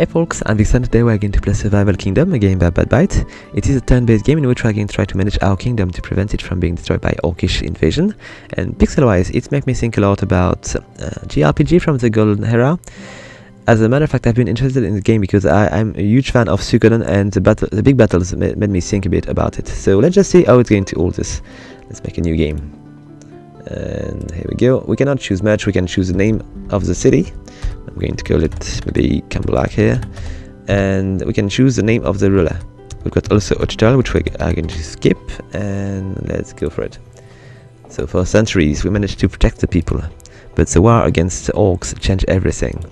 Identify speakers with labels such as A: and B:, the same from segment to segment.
A: Hey folks, and this today we're going to play Survival Kingdom, a game by Bad Bite. It is a turn-based game in which we're going to try to manage our kingdom to prevent it from being destroyed by Orcish Invasion. And pixel-wise, it makes me think a lot about JRPG from the Golden Era. As a matter of fact, I've been interested in the game because I'm a huge fan of Suikoden, and the big battles made me think a bit about it. So let's just see how it's going to all this. Let's make a new game. And here we go. We cannot choose much. We can choose the name of the city. I'm going to call it maybe Embark here, and we can choose the name of the ruler. We've got also a tutorial which we are going to skip, and let's go for it. So for centuries we managed to protect the people, but the war against the orcs changed everything.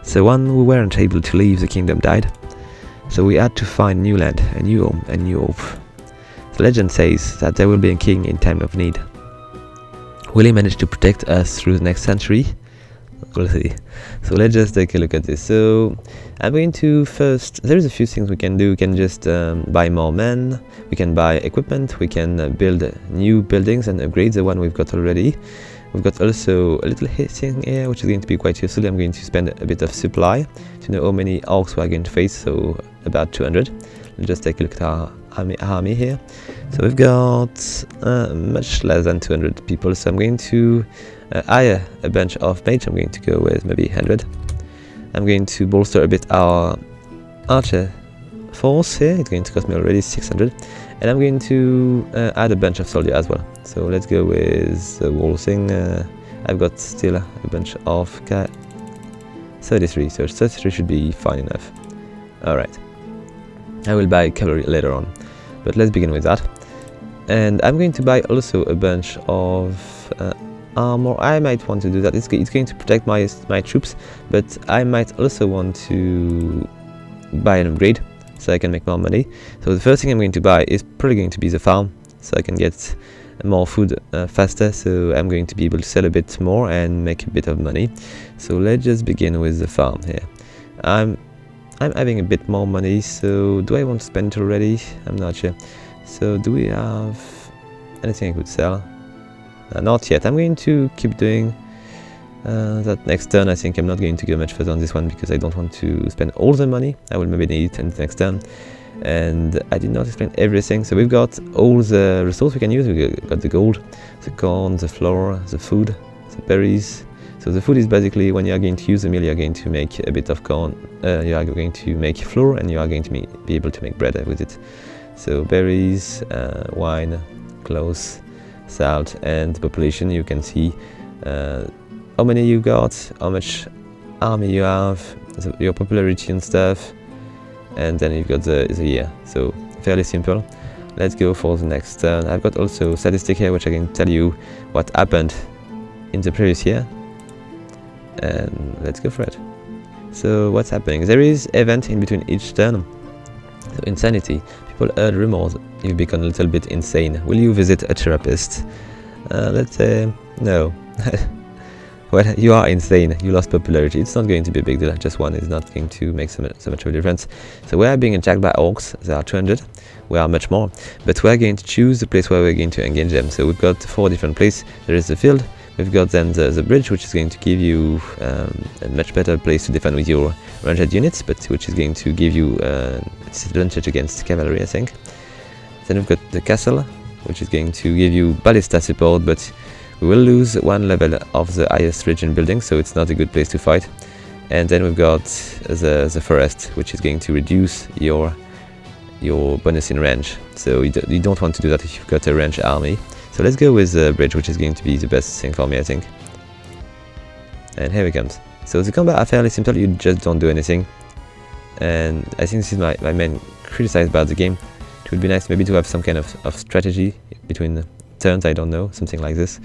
A: So one who weren't able to leave the kingdom died, so we had to find new land, a new home, a new hope. The legend says that there will be a king in time of need. Will he manage to protect us through the next century? We'll see. So let's just take a look at this. So I'm going to first, there's a few things we can do. We can just buy more men, we can buy equipment, we can build new buildings and upgrade the one we've got already. We've got also a little thing here which is going to be quite useful. I'm going to spend a bit of supply to know how many orcs we are going to face, so about 200. Let's just take a look at our army here. So we've got much less than 200 people, so I'm going to hire a bunch of mages. I'm going to go with maybe 100. I'm going to bolster a bit our archer force here. It's going to cost me already 600, and I'm going to add a bunch of soldiers as well. So let's go with the whole thing. I've got still a bunch of 33, so 33 should be fine enough. Alright, I will buy cavalry later on, but let's begin with that. And I'm going to buy also a bunch of armor. I might want to do that. It's going to protect my troops, but I might also want to buy an upgrade so I can make more money. So the first thing I'm going to buy is probably going to be the farm, so I can get more food faster, so I'm going to be able to sell a bit more and make a bit of money. So let's just begin with the farm here. I'm having a bit more money, so do I want to spend it already? I'm not sure. So do we have anything I could sell? Not yet. I'm going to keep doing that next turn. I think I'm not going to go much further on this one because I don't want to spend all the money. I will maybe need it in the next turn. And I did not explain everything. So we've got all the resources we can use. We've got the gold, the corn, the flour, the food, the berries. So the food is basically when you are going to use a meal, you are going to make a bit of corn, you are going to make flour, and you are going to be able to make bread with it. So berries, wine, clothes, salt, and population. You can see how many you got, how much army you have, your popularity and stuff, and then you've got the year. So fairly simple. Let's go for the next turn. I've got also statistic here which I can tell you what happened in the previous year, and let's go for it. So what's happening? There is event in between each turn. So insanity. People heard rumors you've become a little bit insane. Will you visit a therapist? Let's say no. Well, you are insane. You lost popularity. It's not going to be a big deal. Just one is not going to make so much of a difference. So we are being attacked by orcs. There are 200. We are much more. But we are going to choose the place where we're going to engage them. So we've got 4 different places. There is the field. We've got then the bridge, which is going to give you a much better place to defend with your ranged units, but which is going to give you a disadvantage against cavalry, I think. Then we've got the castle, which is going to give you ballista support, but we will lose 1 level of the highest region building, so it's not a good place to fight. And then we've got the forest, which is going to reduce your bonus in range. So you don't want to do that if you've got a ranged army. So let's go with the bridge, which is going to be the best thing for me, I think. And here it comes. So the combat are fairly simple, you just don't do anything. And I think this is my main criticism about the game. It would be nice maybe to have some kind of strategy between turns, I don't know, something like this,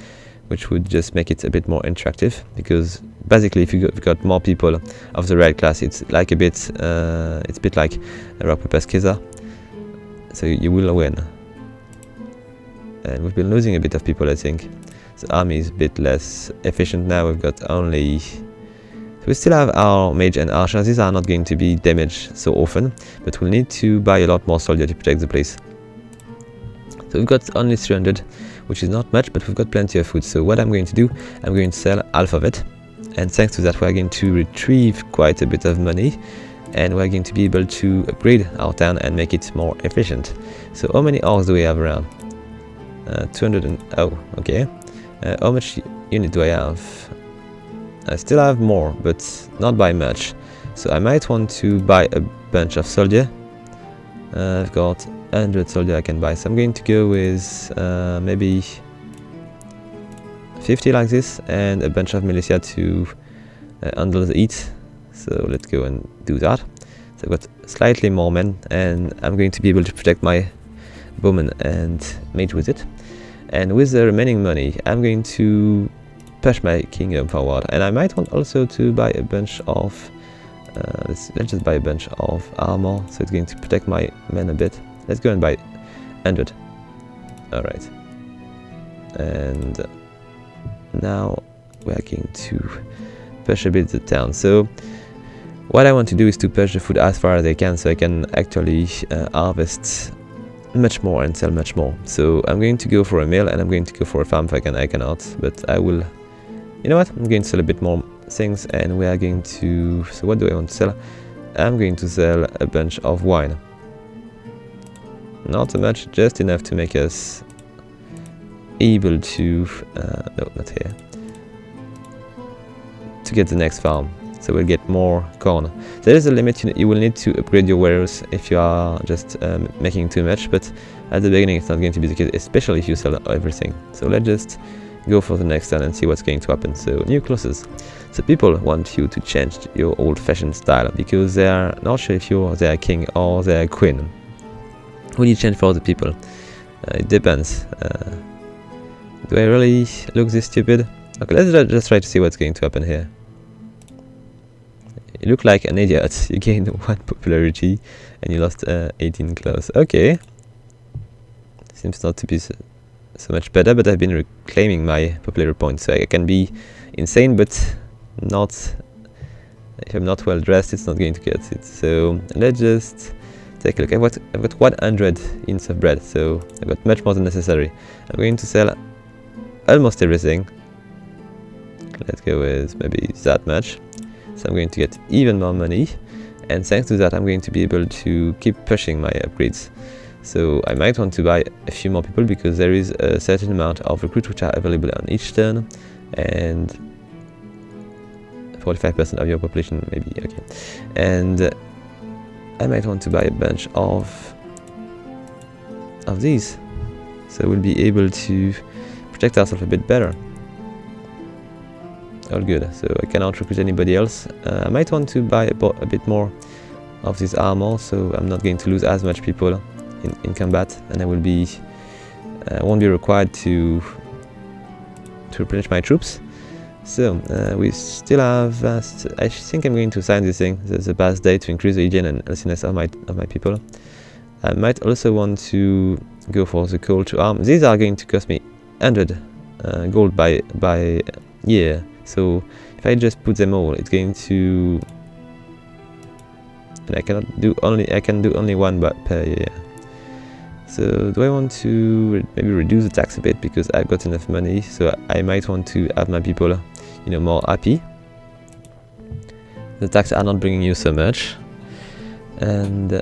A: which would just make it a bit more interactive. Because basically if you've got more people of the right class, it's like a bit, it's a bit like a rock, paper, scissors. So you will win. And we've been losing a bit of people, I think. The army is a bit less efficient now. We've got only... So we still have our mage and archers. These are not going to be damaged so often, but we'll need to buy a lot more soldiers to protect the place. So we've got only 300, which is not much, but we've got plenty of food. So what I'm going to do, I'm going to sell half of it. And thanks to that, we're going to retrieve quite a bit of money. and we're going to be able to upgrade our town and make it more efficient. So how many orcs do we have around? 200 and... oh, okay. How much unit do I have? I still have more, but not by much. So I might want to buy a bunch of soldier. I've got 100 soldier I can buy, so I'm going to go with maybe 50 like this, and a bunch of militia to handle the heat. So let's go and do that. So I've got slightly more men, and I'm going to be able to protect my bowman and mage with it. And with the remaining money, I'm going to push my kingdom forward, and I might want also to buy a bunch of let's just buy a bunch of armor, so it's going to protect my men a bit. Let's go and buy 100. Alright. And now we're going to push a bit the town. So what I want to do is to push the food as far as I can, so I can actually harvest much more and sell much more. So I'm going to go for a mill, and I'm going to go for a farm if I cannot, but I will, you know what, I'm going to sell a bit more things, and we are going to, so what do I want to sell? I'm going to sell a bunch of wine. Not so much, just enough to make us able to, no, not here, to get the next farm. So we'll get more corn. There is a limit. You will need to upgrade your wares if you are just making too much, but at the beginning it's not going to be the case, especially if you sell everything. So let's just go for the next turn and see what's going to happen. So new clothes. So people want you to change your old-fashioned style because they are not sure if you're their king or their queen. Will you change for the people? It depends. Do I really look this stupid? Okay, let's just try to see what's going to happen here. You look like an idiot. You gained 1 popularity and you lost 18 clothes. Okay. Seems not to be so much better, but I've been reclaiming my popularity points, so I can be insane, but not... if I'm not well dressed, it's not going to get it. So let's just take a look. I've got 100 units of bread, so I've got much more than necessary. I'm going to sell almost everything. Let's go with maybe that much. So I'm going to get even more money, and thanks to that I'm going to be able to keep pushing my upgrades. So I might want to buy a few more people because there is a certain amount of recruits which are available on each turn, and 45% of your population maybe, okay. And I might want to buy a bunch of these, so we'll be able to protect ourselves a bit better. All good, so I cannot recruit anybody else. I might want to buy a bit more of this armor, so I'm not going to lose as much people in combat, and I will be won't be required to replenish my troops. So we still have. I think I'm going to sign this thing. There's a past day to increase the hygiene and healthiness of my people. I might also want to go for the call to arm. These are going to cost me 100 gold by year. So if I just put them all, it's going to, and I can do only one per year. So do I want to maybe reduce the tax a bit because I've got enough money? So I might want to have my people, you know, more happy. The taxes are not bringing you so much, and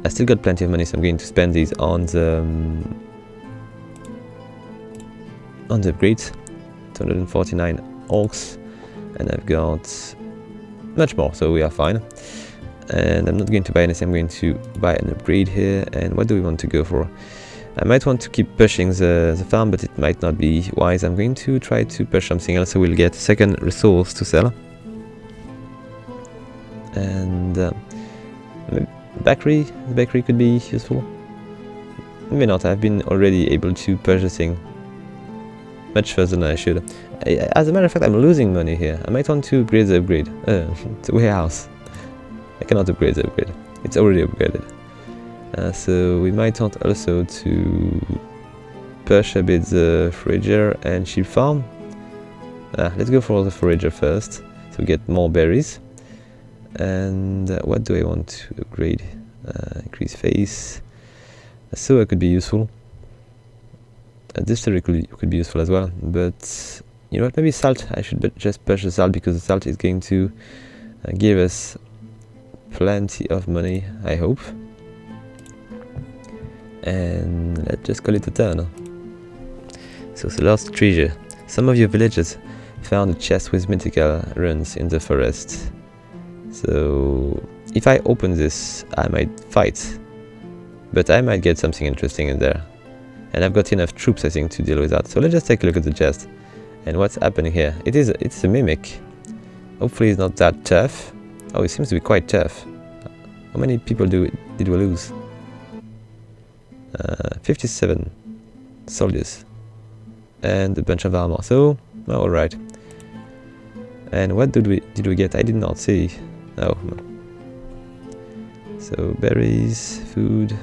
A: I still got plenty of money, so I'm going to spend these on the upgrades. 249 orcs, and I've got much more, so we are fine. And I'm not going to buy anything. I'm going to buy an upgrade here. And what do we want to go for? I might want to keep pushing the farm, but it might not be wise. I'm going to try to push something else, so we'll get a second resource to sell. And the bakery could be useful. Maybe not. I've been already able to push the thing much further than I should. As a matter of fact, I'm losing money here. I might want to upgrade the upgrade. It's a warehouse. I cannot upgrade the upgrade. It's already upgraded. So we might want also to push a bit the forager and sheep farm. Let's go for the forager first, so we get more berries. And what do I want to upgrade? Increase face. So it could be useful. Distillery could be useful as well, but you know what, maybe salt. I should just push the salt because the salt is going to give us plenty of money, I hope. And let's just call it a turn. So the lost treasure. Some of your villagers found a chest with mythical runes in the forest. So if I open this, I might fight, but I might get something interesting in there. And I've got enough troops, I think, to deal with that. So let's just take a look at the chest. And what's happening here? It's a mimic. Hopefully it's not that tough. Oh, it seems to be quite tough. How many people did we lose? 57 soldiers. And a bunch of armor. So, well, alright. And what did we get? I did not see. Oh. So, berries, food.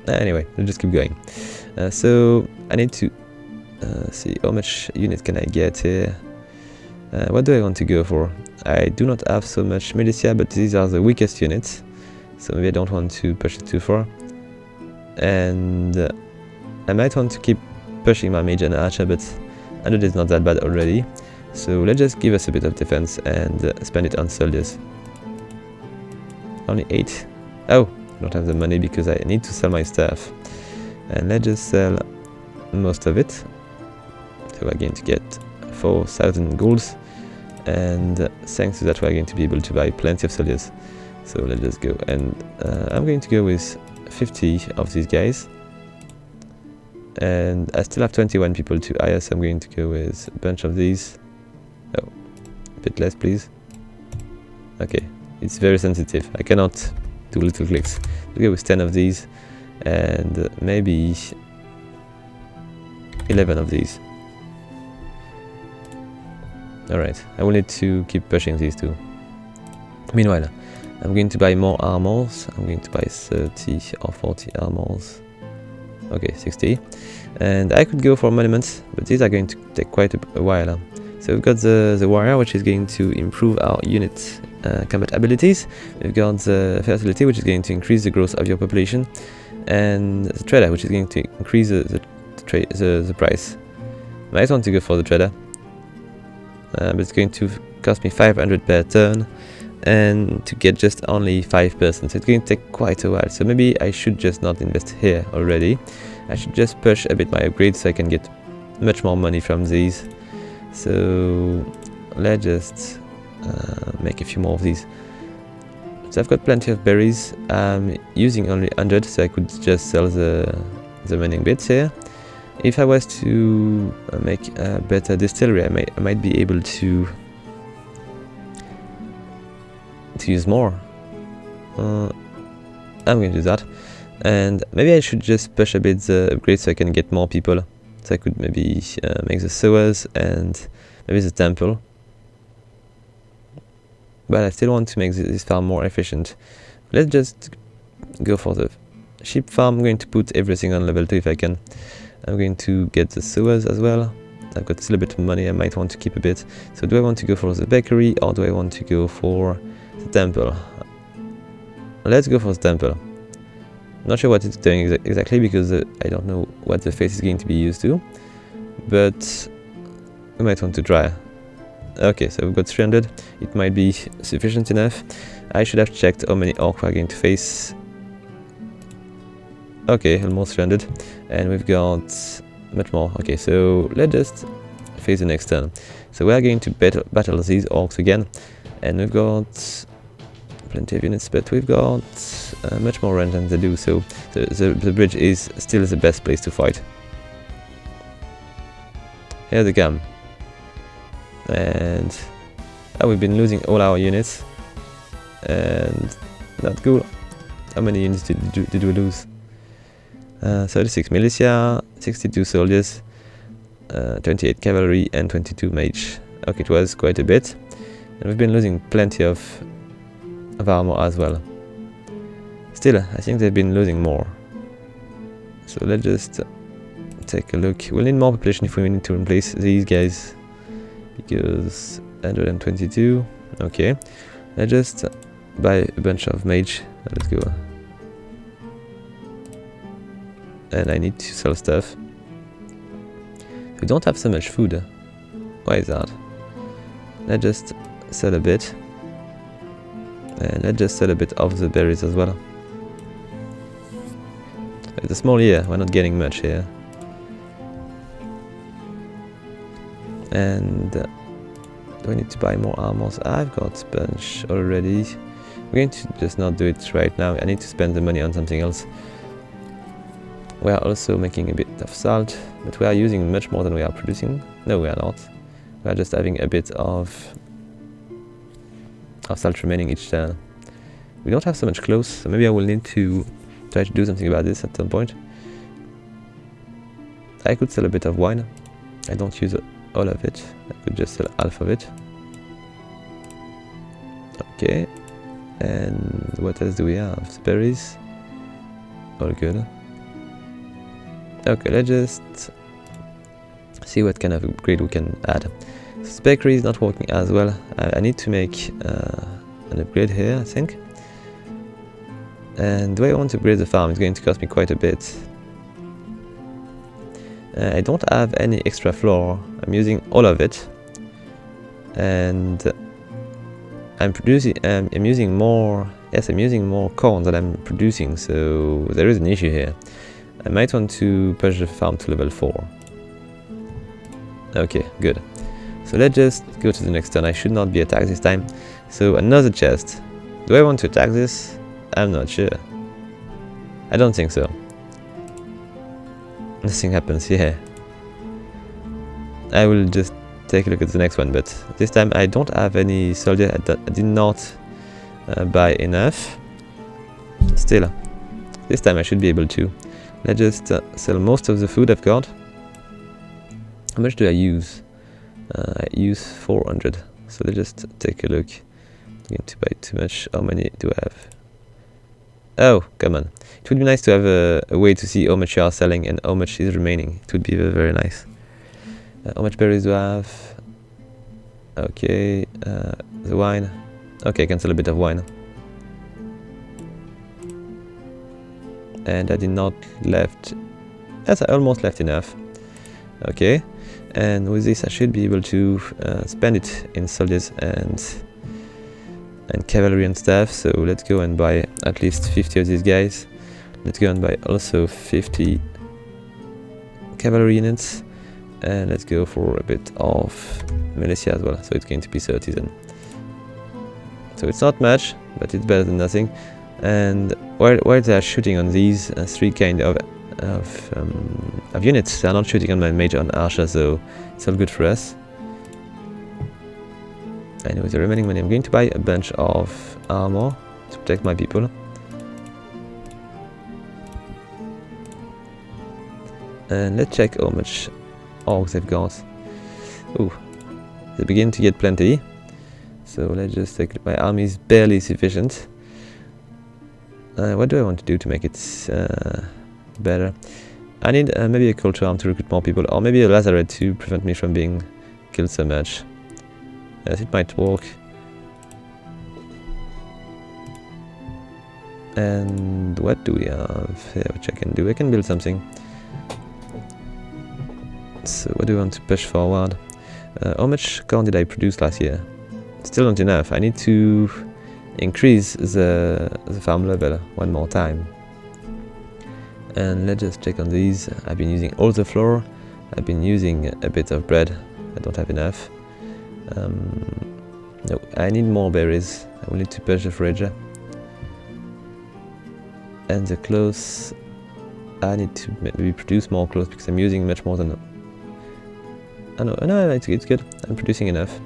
A: Anyway, let's just keep going. So I need to see how much unit can I get here. What do I want to go for? I do not have so much militia, but these are the weakest units, so maybe I don't want to push it too far. And I might want to keep pushing my mage and archer, but 100 is not that bad already. So let's just give us a bit of defense and spend it on soldiers. Only 8. Oh! I don't have the money because I need to sell my stuff, and let's just sell most of it. So we're going to get 4,000 golds, and thanks to that we're going to be able to buy plenty of soldiers. So let's just go, and I'm going to go with 50 of these guys, and I still have 21 people to hire, so I'm going to go with a bunch of these. Oh, a bit less please. Okay, it's very sensitive, I cannot do little clicks. We'll go with 10 of these and maybe 11 of these. Alright, I will need to keep pushing these two. Meanwhile, I'm going to buy more armors. I'm going to buy 30 or 40 armors. Okay, 60. And I could go for monuments, but these are going to take quite a while. So we've got the warrior, which is going to improve our unit combat abilities. We've got the fertility, which is going to increase the growth of your population, and the trader, which is going to increase the price. I might want to go for the trader, but it's going to cost me 500 per turn, and to get just only 5%, so it's going to take quite a while. So maybe I should just not invest here already. I should just push a bit my upgrades so I can get much more money from these. So let's just make a few more of these. So I've got plenty of berries. I'm using only 100, so I could just sell the remaining bits here. If I was to make a better distillery, I might be able to use more. I'm going to do that, and maybe I should just push a bit the upgrade so I can get more people. So I could maybe make the sewers and maybe the temple. But I still want to make this farm more efficient. Let's just go for the sheep farm. I'm going to put everything on level 2 if I can. I'm going to get the sewers as well. I've got still a bit of money, I might want to keep a bit. So do I want to go for the bakery or do I want to go for the temple? Let's go for the temple. Not sure what it's doing exactly because I don't know what the face is going to be used to, but we might want to try. Okay, so we've got 300. It might be sufficient enough. I should have checked how many orcs we're going to face. Okay, almost 300, and we've got much more. Okay, so let's just face the next turn. So we are going to battle these orcs again, and we've got plenty of units, but we've got much more range than they do, so the bridge is still the best place to fight. Here they come. And we've been losing all our units, and not cool. How many units did we lose? 36 militia, 62 soldiers, 28 cavalry, and 22 mage. Okay, it was quite a bit, and we've been losing plenty of armor as well. Still, I think they've been losing more. So let's just take a look. We'll need more population if we need to replace these guys, because 122. Okay, let's just buy a bunch of mage. Let's go. And I need to sell stuff. We don't have so much food. Why is that? Let's just sell a bit. And let's just sell a bit of the berries as well. It's a small year, we're not getting much here. And do I need to buy more armors? I've got a bunch already. We're going to just not do it right now. I need to spend the money on something else. We are also making a bit of salt, but we are using much more than we are producing. No, we are not. We are just having a bit of salt remaining each turn. We don't have so much clothes, so maybe I will need to try to do something about this at some point. I could sell a bit of wine. I don't use all of it. I could just sell half of it. Okay. And what else do we have? The berries. All good. Okay, let's just see what kind of upgrade we can add. So bakery is not working as well. I need to make an upgrade here, I think. And the way I want to upgrade the farm is going to cost me quite a bit. I don't have any extra flour. I'm using all of it, and I'm using more. Yes, I'm using more corn than I'm producing. So there is an issue here. I might want to push the farm to level 4. Okay, good. So let's just go to the next turn. I should not be attacked this time. So another chest. Do I want to attack this? I'm not sure. I don't think so. Nothing happens here. I will just take a look at the next one, but this time I don't have any soldier. I did not buy enough. Still, this time I should be able to. Let's just sell most of the food I've got. How much do I use? I use 400. So let's just take a look. I'm going to buy too much. How many do I have? Oh, come on. It would be nice to have a way to see how much you are selling and how much is remaining. It would be very, very nice. How much berries do I have? Okay, the wine. Okay, I can sell a bit of wine. And I did not left. Yes, I almost left enough. Okay, and with this I should be able to spend it in soldiers and cavalry and stuff. So let's go and buy at least 50 of these guys. Let's go and buy also 50 cavalry units, and let's go for a bit of militia as well. So it's going to be 30 then. So it's not much, but it's better than nothing. And while they are shooting on these three kind of units, they are not shooting on my major and archer, so it's all good for us. And with the remaining money, I'm going to buy a bunch of armor to protect my people. And let's check how much orcs they've got. Ooh, they begin to get plenty. So let's just take. My army is barely sufficient. What do I want to do to make it better? I need maybe a culture arm to recruit more people, or maybe a lazaret to prevent me from being killed so much. Yes, it might work. And what do we have here which I can do? I can build something. So what do I want to push forward? How much corn did I produce last year? Still not enough. I need to increase the farm level one more time. And let's just check on these. I've been using all the flour. I've been using a bit of bread. I don't have enough. No, I need more berries. I will need to push the forager. And the clothes, I need to maybe produce more clothes because I'm using much more than. Oh no, it's good. I'm producing enough.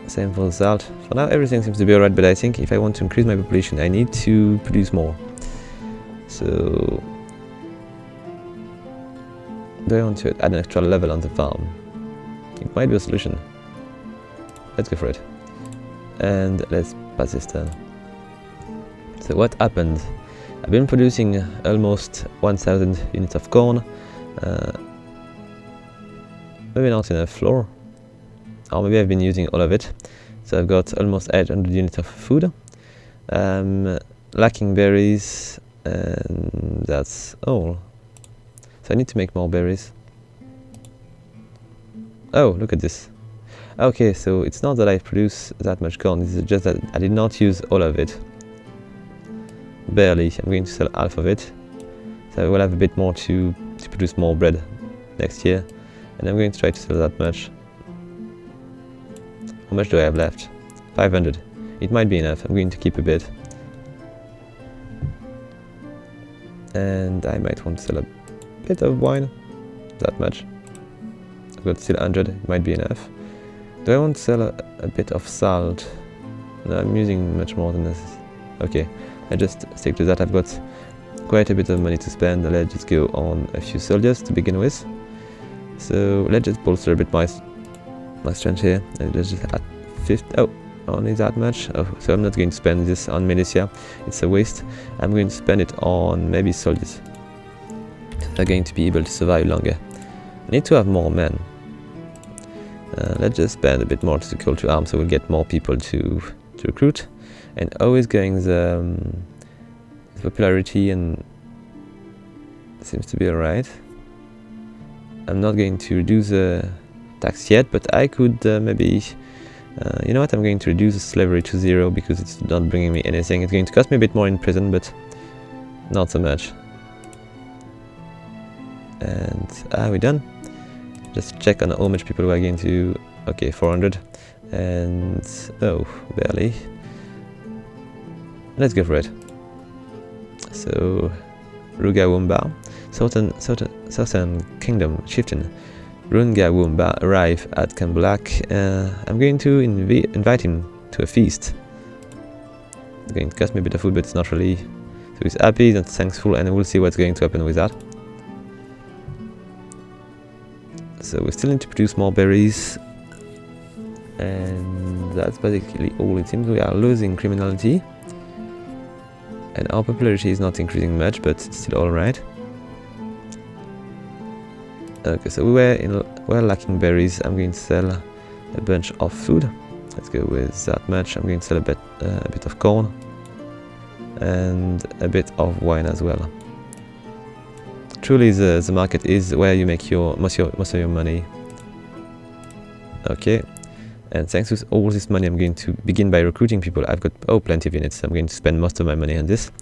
A: Same for the salt. For now, everything seems to be alright, but I think if I want to increase my population, I need to produce more. So, do I want to add an extra level on the farm? It might be a solution. Let's go for it. And let's pass this turn. So what happened? I've been producing almost 1,000 units of corn. Maybe not enough flour. Or maybe I've been using all of it. So I've got almost 800 units of food. Lacking berries, and that's all. So I need to make more berries. Oh, look at this. Okay, so it's not that I produce that much corn, it's just that I did not use all of it. Barely. I'm going to sell half of it. So I will have a bit more to produce more bread next year. And I'm going to try to sell that much. How much do I have left? 500. It might be enough. I'm going to keep a bit. And I might want to sell a bit of wine. That much. I've got still 100. It might be enough. Do I want to sell a bit of salt? No, I'm using much more than this. Okay, I just stick to that. I've got quite a bit of money to spend. Let's just go on a few soldiers to begin with. So let's just bolster a bit my strength here. And let's just add 50. Oh, only that much. Oh, so I'm not going to spend this on militia. It's a waste. I'm going to spend it on maybe soldiers. They're going to be able to survive longer. I need to have more men. Let's just spend a bit more to the call to arms, so we'll get more people to recruit. And always going the popularity, and seems to be alright. I'm not going to reduce the tax yet, but I could maybe, you know what, I'm going to reduce the slavery to 0 because it's not bringing me anything. It's going to cost me a bit more in prison, but not so much. And are we done? Just check on how much people we are going to. Okay, 400. And oh, barely. Let's go for it. So, Rugawumba, Southern Kingdom chieftain Rungawumba arrive at Kambulak. I'm going to invite him to a feast. It's going to cost me a bit of food, but it's not really. So he's happy and thankful, and we'll see what's going to happen with that. So we still need to produce more berries, and that's basically all. It seems we are losing criminality, and our popularity is not increasing much, but it's still alright. Okay, so we're lacking berries. I'm going to sell a bunch of food. Let's go with that much. I'm going to sell a bit of corn and a bit of wine as well. Truly, the market is where you make most of your money. Okay, and thanks to all this money, I'm going to begin by recruiting people. I've got plenty of units. I'm going to spend most of my money on this.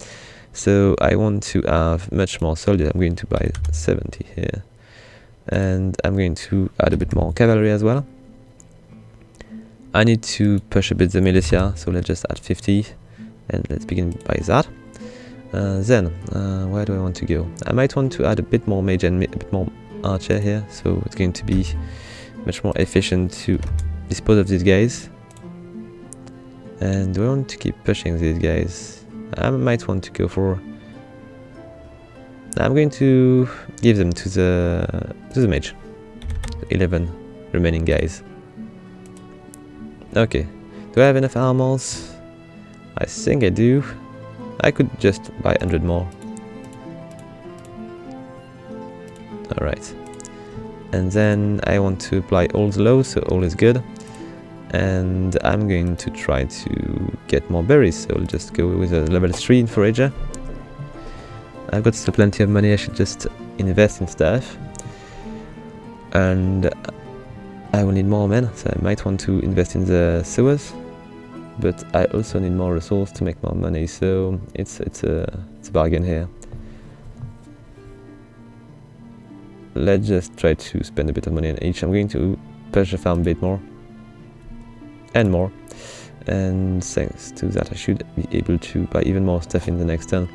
A: So I want to have much more soldiers. I'm going to buy 70 here, and I'm going to add a bit more cavalry as well. I need to push a bit the militia, so let's just add 50, and let's begin by that. Then, where do I want to go? I might want to add a bit more mage and a bit more archer here, so it's going to be much more efficient to dispose of these guys. And do I want to keep pushing these guys? I might want to go for. I'm going to give them to the mage. 11 remaining guys. Okay. Do I have enough armors? I think I do. I could just buy 100 more. Alright. And then I want to apply all the laws, so all is good. And I'm going to try to get more berries, so I'll just go with a level 3 in forager. I've got still plenty of money, I should just invest in stuff. And I will need more men, so I might want to invest in the sewers. But I also need more resources to make more money, so it's a bargain here. Let's just try to spend a bit of money on each. I'm going to push the farm a bit more and more, and thanks to that I should be able to buy even more stuff in the next turn.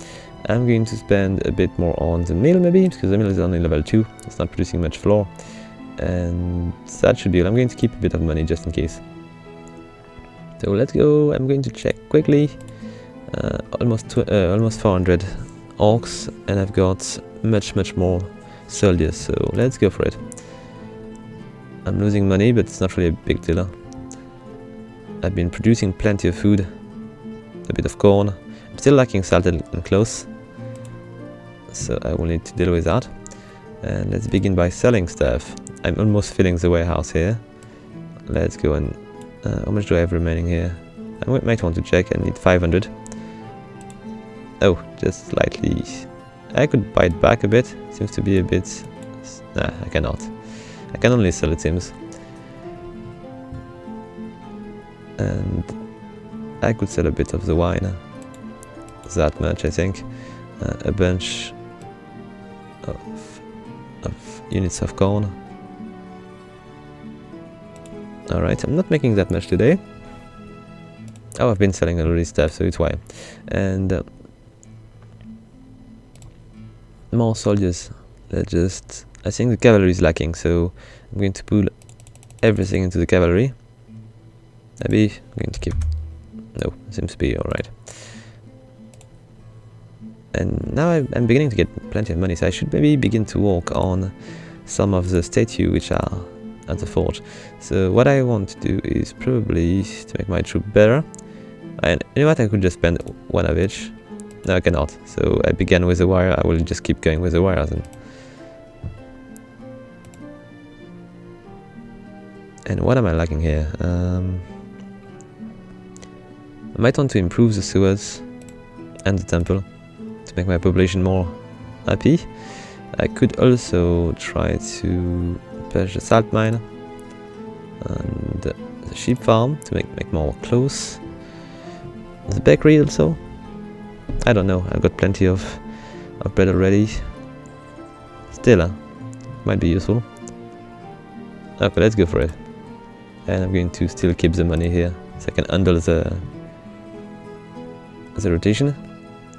A: I'm going to spend a bit more on the mill maybe, because the mill is only level 2, it's not producing much flour, and that should be all. I'm going to keep a bit of money just in case. So let's go. I'm going to check quickly. Almost 400 orcs, and I've got much more soldiers. So let's go for it. I'm losing money, but it's not really a big deal. I've been producing plenty of food, a bit of corn. I'm still lacking salt and clothes, so I will need to deal with that. And let's begin by selling stuff. I'm almost filling the warehouse here. Let's go and. How much do I have remaining here? I might want to check. I need 500. Oh, just slightly. I could buy it back a bit. Seems to be a bit. Nah, I cannot. I can only sell it, seems. and I could sell a bit of the wine, that much I think, a bunch of units of corn. Alright, I'm not making that much today. Oh, I've been selling already stuff, so it's why. And more soldiers. Let's just... I think the cavalry is lacking, so I'm going to pull everything into the cavalry. Maybe I'm going to keep... No, seems to be alright. And now I'm beginning to get plenty of money, so I should maybe begin to work on some of the statues which are at the fort. So what I want to do is probably to make my troop better. And you know what, I could just spend one of each. No, I cannot. So I began with the wire, I will just keep going with the wires. And what am I lacking here? I might want to improve the sewers and the temple to make my population more happy. I could also try to patch the salt mine and the sheep farm to make more clothes. The bakery also. I don't know, I've got plenty of bread already. Still, might be useful. Okay, let's go for it. And I'm going to still keep the money here so I can handle the rotation.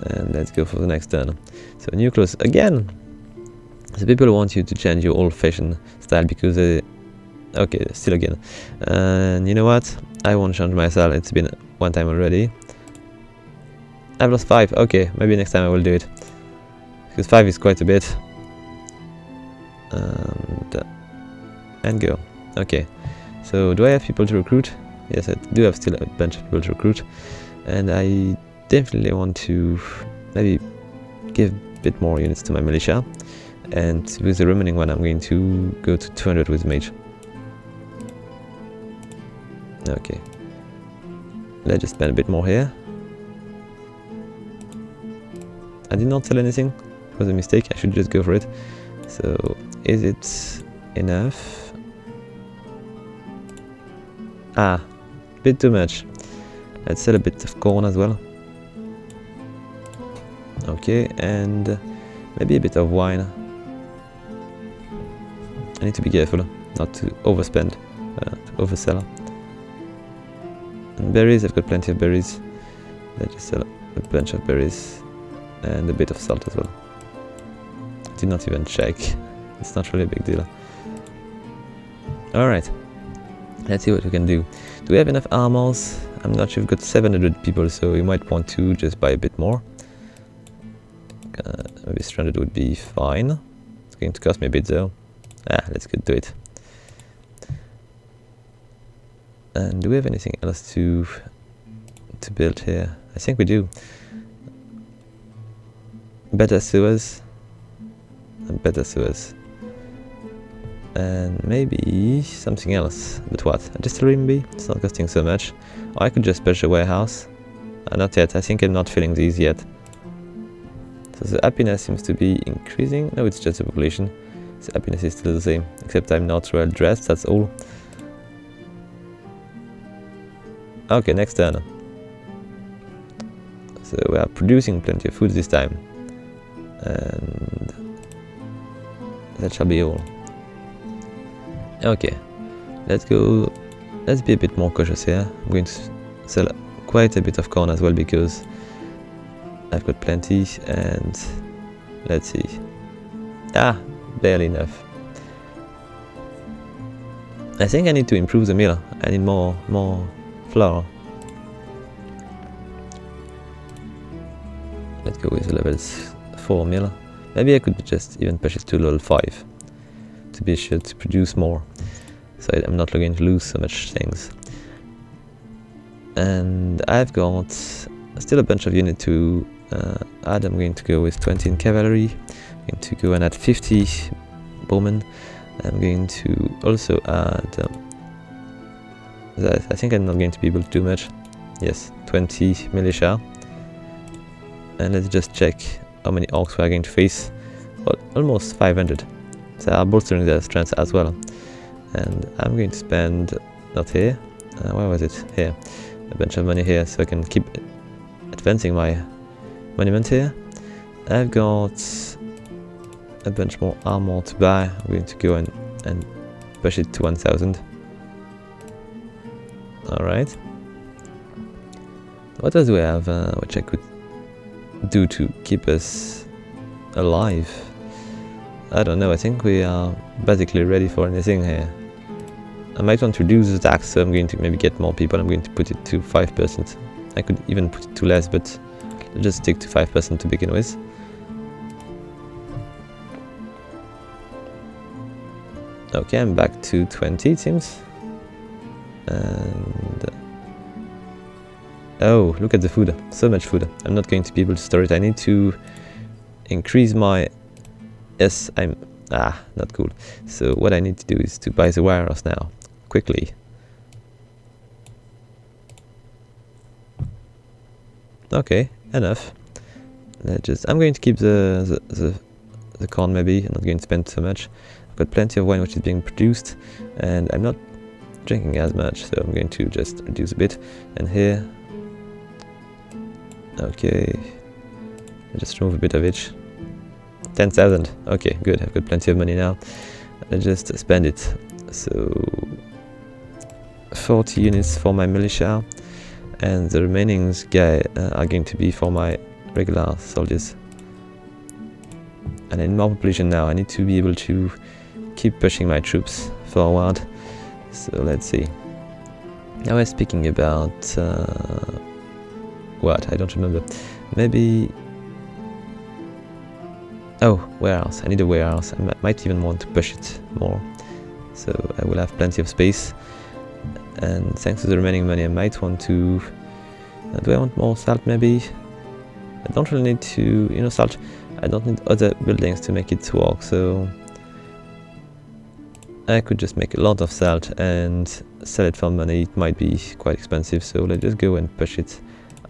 A: And let's go for the next turn. So new clothes again. The people want you to change your old-fashioned style because they... Okay, still again. And you know what? I won't change my style. It's been one time already. I've lost 5. Okay, maybe next time I will do it. Because 5 is quite a bit. And go. Okay. So do I have people to recruit? Yes, I do have still a bunch of people to recruit. And I definitely want to maybe give a bit more units to my militia. And with the remaining one I'm going to go to 200 with mage. Okay. Let's just spend a bit more here. I did not sell anything. It was a mistake. I should just go for it. So, is it enough? Ah, a bit too much. Let's sell a bit of corn as well. Okay, and maybe a bit of wine. I need to be careful not to overspend, to oversell. And berries, I've got plenty of berries. Let's just sell a bunch of berries. And a bit of salt as well. I did not even check. It's not really a big deal. Alright. Let's see what we can do. Do we have enough armors? I'm not sure. We've got 700 people, so you might want to just buy a bit more. Maybe 300 would be fine. It's going to cost me a bit though. Let's get to it. And do we have anything else to build here? I think we do. Better sewers. And better sewers. And maybe something else. But what? A distillery maybe? It's not costing so much. Or I could just patch a warehouse. Not yet. I think I'm not filling these yet. So the happiness seems to be increasing. No, it's just the population. The happiness is still the same. Except I'm not well dressed, that's all. Okay, next turn. So we are producing plenty of food this time. And that shall be all. Okay, let's go. Let's be a bit more cautious here. I'm going to sell quite a bit of corn as well because I've got plenty. And let's see. Barely enough. I think I need to improve the mill. I need more flour. Let's go with level 4 mill. Maybe I could just even push it to level 5 to be sure to produce more, so I'm not going to lose so much things. And I've got still a bunch of units to add. I'm going to go with 20 in cavalry. I'm going to go and add 50 bowmen. I'm going to also add I think I'm not going to be able to do much. Yes, 20 militia. And let's just check how many orcs we are going to face. Well, almost 500. They are bolstering their strength as well. And I'm going to spend, not here, Where was it? Here. A bunch of money here, so I can keep advancing my monument here. I've got a bunch more armor to buy. I'm going to go and push it to 1000. Alright. What else do we have which I could do to keep us alive? I don't know, I think we are basically ready for anything here. I might want to reduce the tax, so I'm going to maybe get more people. I'm going to put it to 5%. I could even put it to less, but I'll just stick to 5% to begin with. Okay, I'm back to 20 it seems. And oh, look at the food, so much food. I'm not going to be able to store it. I need to increase my... Yes, I'm... not cool. So what I need to do is to buy the warehouse now, quickly. Okay, enough. I'm going to keep the corn maybe. I'm not going to spend so much. I've got plenty of wine which is being produced, and I'm not drinking as much, so I'm going to just reduce a bit. And here, okay, I just remove a bit of each. 10,000. Okay, good. I've got plenty of money now. I just spend it. So 40 units for my militia, and the remaining guy are going to be for my regular soldiers. And in more population now, I need to be able to keep pushing my troops forward. So let's see. I was speaking about what? I don't remember. Maybe. Oh, warehouse. I need a warehouse. I might even want to push it more. So I will have plenty of space. And thanks to the remaining money, I might want to... do I want more salt maybe? I don't really need to... You know, salt. I don't need other buildings to make it work, so... I could just make a lot of salt and sell it for money. It might be quite expensive, so let's just go and push it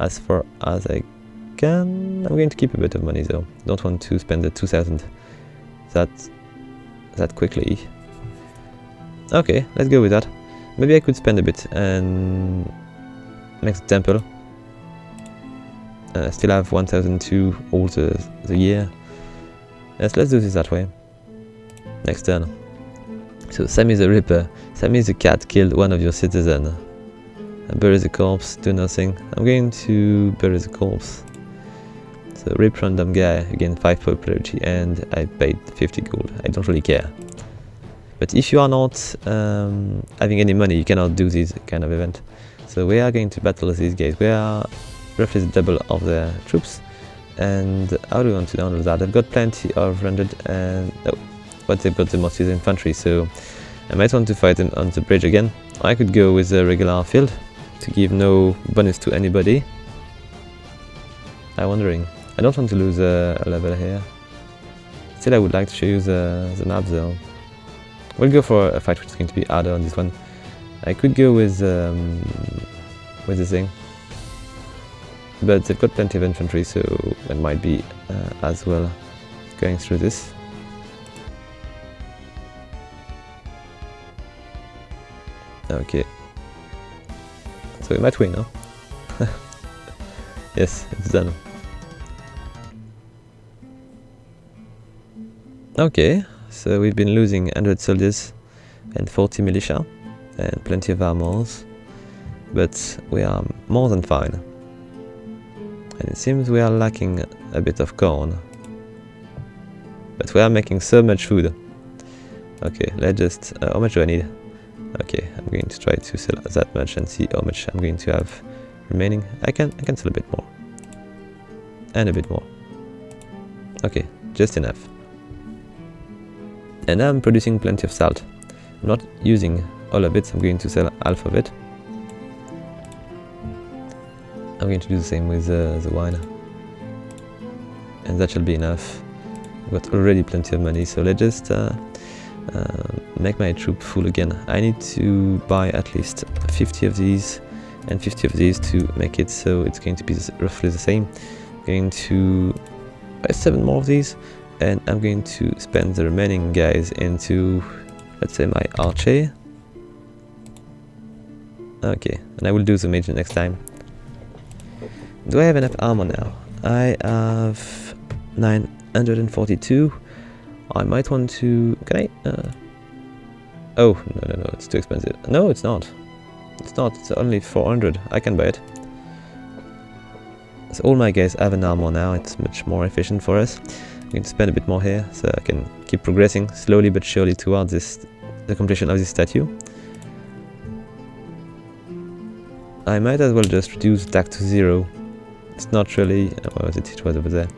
A: as far as I can. I'm going to keep a bit of money though. Don't want to spend the 2000 that quickly. Okay, let's go with that. Maybe I could spend a bit and make the temple. I still have 1002 all the year. Yes, let's do this that way. Next turn. So Sammy the Ripper. Sammy the cat killed one of your citizens. Bury the corpse, do nothing. I'm going to bury the corpse. So rip random guy, again 5 popularity, and I paid 50 gold. I don't really care. But if you are not having any money, you cannot do this kind of event. So we are going to battle these guys. We are roughly the double of the troops. And how do we want to handle that? I've got plenty of rendered and... Oh, but they've got the most is infantry, so I might want to fight them on the bridge again. I could go with a regular field to give no bonus to anybody. I'm wondering. I don't want to lose a level here. Still, I would like to show you the map though. We'll go for a fight which is going to be harder on this one. I could go with the thing, but they've got plenty of infantry, so it might be as well going through this. Okay, so we might win, huh? Yes, it's done. Okay, so we've been losing 100 soldiers and 40 militia and plenty of armors, but we are more than fine. And it seems we are lacking a bit of corn, but we are making so much food. Okay, let's just... how much do I need? Okay, I'm going to try to sell that much and see how much I'm going to have remaining. I can sell a bit more. And a bit more. Okay, just enough. And I'm producing plenty of salt. I'm not using all of it, so I'm going to sell half of it. I'm going to do the same with the wine. And that shall be enough. I've got already plenty of money, so let's just make my troop full again. I need to buy at least 50 of these and 50 of these to make it so it's going to be roughly the same. I'm going to buy 7 more of these, and I'm going to spend the remaining guys into, let's say, my archer. Okay, and I will do the major next time. Do I have enough armor now? I have 942. I might want to... Can I... Oh, no, it's too expensive. No, it's not. It's not, it's only 400. I can buy it. So all my guys have an armor now, it's much more efficient for us. I'm going to spend a bit more here, so I can keep progressing slowly but surely towards the completion of this statue. I might as well just reduce attack to 0. It's not really... what was it? It was over there.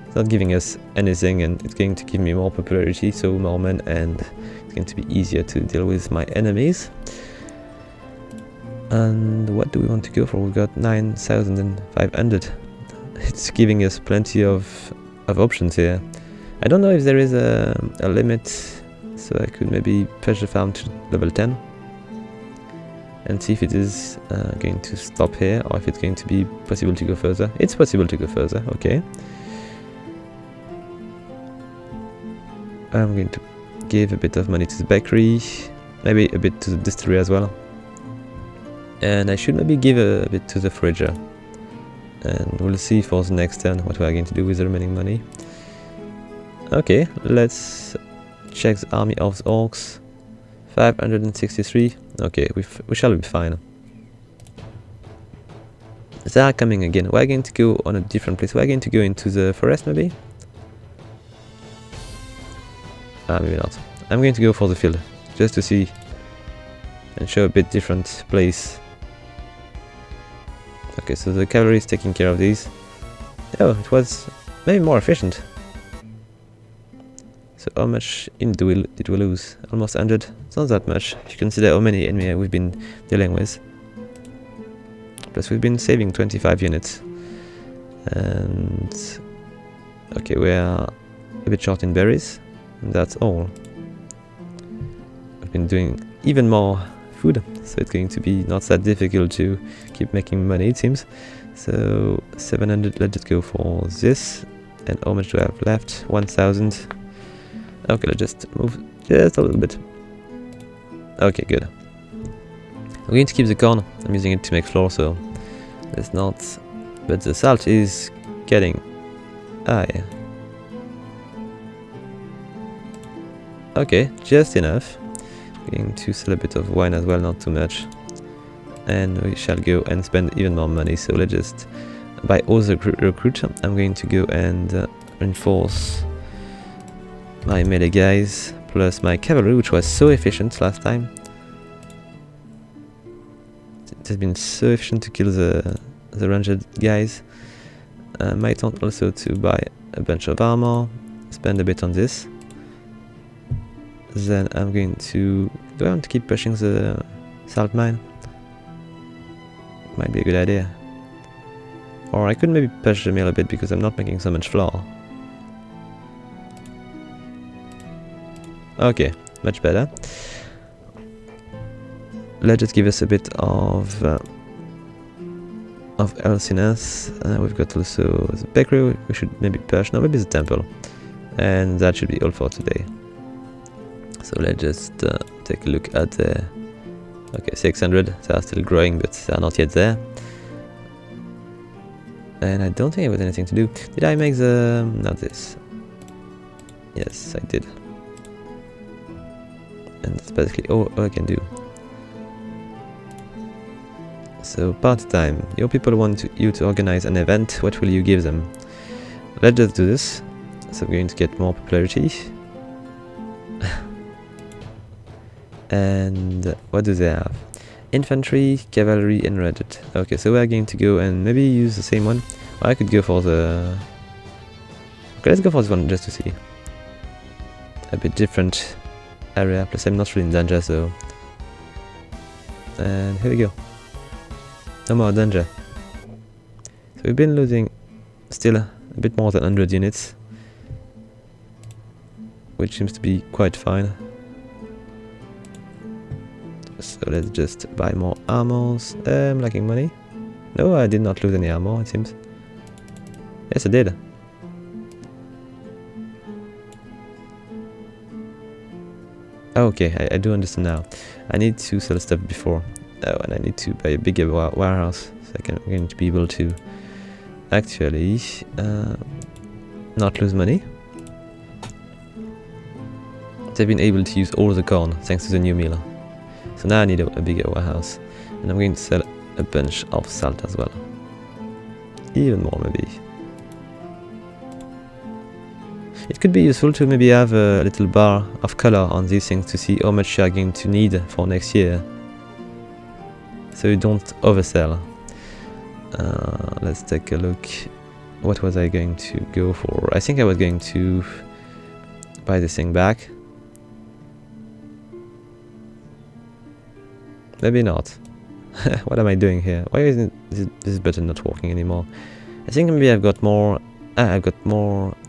A: It's not giving us anything, and it's going to give me more popularity, so more men, and it's going to be easier to deal with my enemies. And what do we want to go for? We've got 9,500. It's giving us plenty of options here. I don't know if there is a limit, so I could maybe push the farm to level 10 and see if it is going to stop here, or if it's going to be possible to go further. It's possible to go further, okay. I'm going to give a bit of money to the bakery, maybe a bit to the distillery as well. And I should maybe give a bit to the forager. And we'll see for the next turn what we are going to do with the remaining money. Okay, let's check the army of the orcs. 563. Okay, we shall be fine. They are coming again. We're going to go on a different place. We're going to go into the forest maybe? Maybe not. I'm going to go for the field, just to see and show a bit different place. Okay, so the cavalry is taking care of these. Oh, it was maybe more efficient. So how much did we lose? Almost 100? It's not that much, if you consider how many enemies we've been dealing with. Plus we've been saving 25 units. And... okay, we are a bit short in berries. And that's all. We've been doing even more food, so it's going to be not that difficult to keep making money, it seems. So 700, let's just go for this. And how much do I have left? 1000. Okay, let's just move just a little bit. Okay, good. I'm going to keep the corn. I'm using it to make flour, so let's not... but the salt is getting... ah, yeah. Okay, just enough. Going to sell a bit of wine as well, not too much. And we shall go and spend even more money, so let's just buy all the recruit. I'm going to go and reinforce my melee guys, plus my cavalry, which was so efficient last time. It has been so efficient to kill the ranged guys. Might want also to buy a bunch of armor, spend a bit on this. Then I'm going to... do I want to keep pushing the salt mine? Might be a good idea. Or I could maybe push the mill a bit because I'm not making so much flour. Okay, much better. Let's just give us a bit of healthiness. We've got also the bakery. We should maybe push. No, maybe the temple. And that should be all for today. So let's just take a look at the... okay, 600. They are still growing, but they are not yet there. And I don't think it was anything to do. Did I make the... not this? Yes, I did. And that's basically all I can do. So, party time. Your people want you to organize an event. What will you give them? Let's just do this. So I'm going to get more popularity. And what do they have? Infantry, cavalry, and ranged. Okay, so we are going to go and maybe use the same one. Or I could go for the... okay, let's go for this one just to see. A bit different area, plus I'm not really in danger, so... and here we go. No more danger. So we've been losing still a bit more than 100 units. Which seems to be quite fine. So let's just buy more armors. I'm lacking money. No, I did not lose any armor, it seems. Yes, I did. Okay, I do understand now. I need to sell stuff before. Oh, and I need to buy a bigger warehouse, so I'm going to be able to actually not lose money. They've been able to use all the corn thanks to the new mill. So now I need a bigger warehouse, and I'm going to sell a bunch of salt as well. Even more maybe. It could be useful to maybe have a little bar of color on these things to see how much you are going to need for next year, so you don't oversell. Let's take a look. What was I going to go for? I think I was going to buy this thing back. Maybe not. What am I doing here? Why isn't this button not working anymore? I think maybe I've got more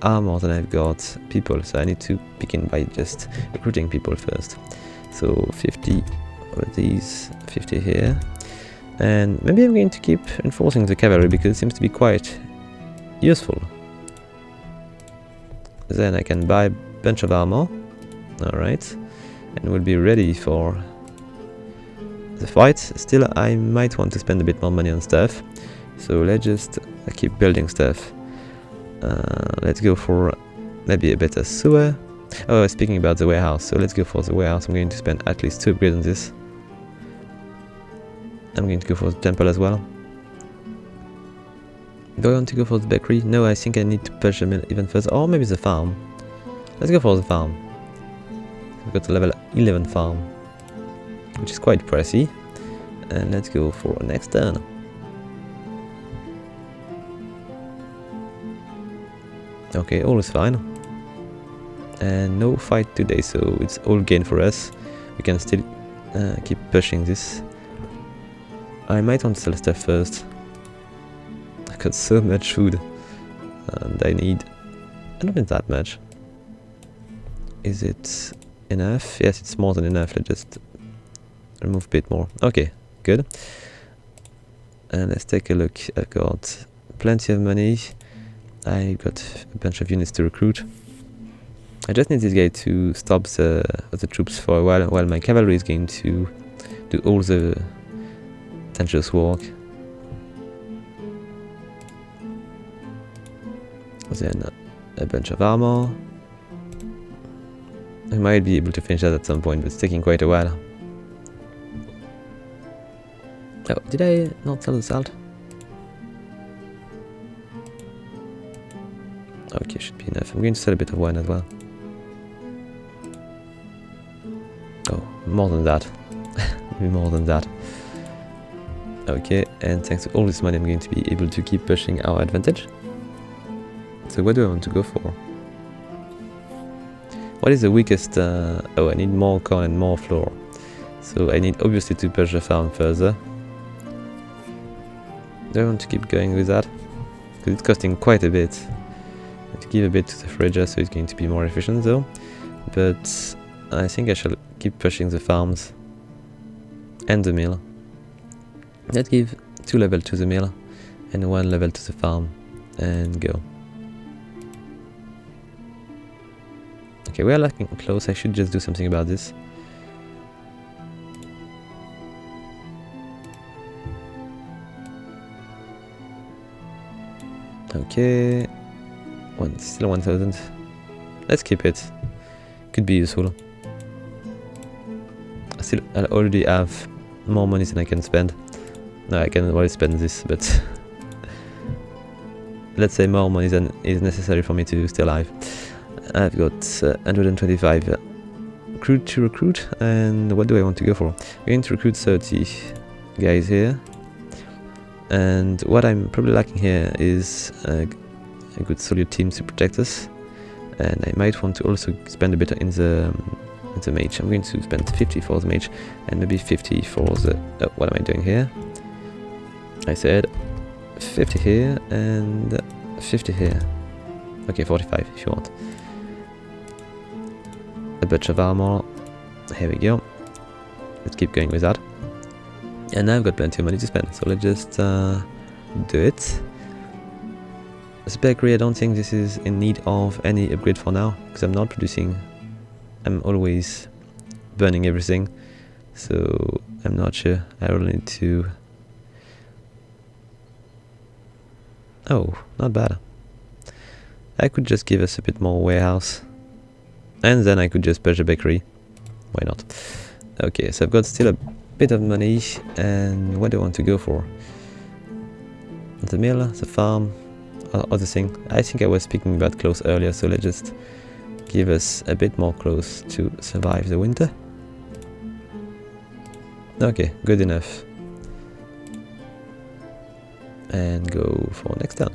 A: armor than I've got people, so I need to begin by just recruiting people first. So 50 of these, 50 here, and maybe I'm going to keep enforcing the cavalry because it seems to be quite useful. Then I can buy a bunch of armor, alright, and we'll be ready for the fight. Still, I might want to spend a bit more money on stuff, so let's just keep building stuff. Let's go for maybe a better sewer. Oh, speaking about the warehouse, so let's go for the warehouse. I'm going to spend at least 2 upgrades on this. I'm going to go for the temple as well. Do I want to go for the bakery? No, I think I need to push them even further. Or maybe the farm. Let's go for the farm. We've got a level 11 farm, which is quite pricey. And let's go for next turn. Okay, all is fine. And no fight today, so it's all gain for us. We can still keep pushing this. I might want to sell stuff first. I got so much food, and I don't need that much. Is it enough? Yes, it's more than enough. Let's just remove a bit more. Okay, good. And let's take a look. I've got plenty of money. I got a bunch of units to recruit. I just need this guy to stop the troops for a while my cavalry is going to do all the dangerous work. Then a bunch of armor. I might be able to finish that at some point, but it's taking quite a while. Oh, did I not sell the salt? Okay, should be enough. I'm going to sell a bit of wine as well. Oh, more than that. Maybe more than that. Okay, and thanks to all this money I'm going to be able to keep pushing our advantage. So what do I want to go for? What is the weakest? Oh, I need more corn and more flour. So I need obviously to push the farm further. Do I want to keep going with that? Because it's costing quite a bit. To give a bit to the forager, so it's going to be more efficient though. But I think I shall keep pushing the farms and the mill. Let's give 2 levels to the mill and 1 level to the farm and go. Okay, we are lacking close. I should just do something about this. Okay. Still 1000. Let's keep it. Could be useful. I already have more money than I can spend. No, I can already spend this, but let's say more money than is necessary for me to stay alive. I've got 125 recruit to recruit, and what do I want to go for? I'm going to recruit 30 guys here, and what I'm probably lacking here is a good solid team to protect us, and I might want to also spend a bit in the mage. I'm going to spend 50 for the mage and maybe 50 for the... Oh, what am I doing here? I said 50 here and 50 here. Okay, 45 if you want. A bunch of armor. Here we go. Let's keep going with that. And now I've got plenty of money to spend, so let's just do it. This bakery, I don't think this is in need of any upgrade for now, because I'm not producing. I'm always burning everything, so I'm not sure. I will need to... Oh, not bad. I could just give us a bit more warehouse. And then I could just push a bakery. Why not? Okay, so I've got still a bit of money. And what do I want to go for? The mill, the farm, other thing. I think I was speaking about clothes earlier, so let's just give us a bit more clothes to survive the winter. Okay, good enough. And go for next turn.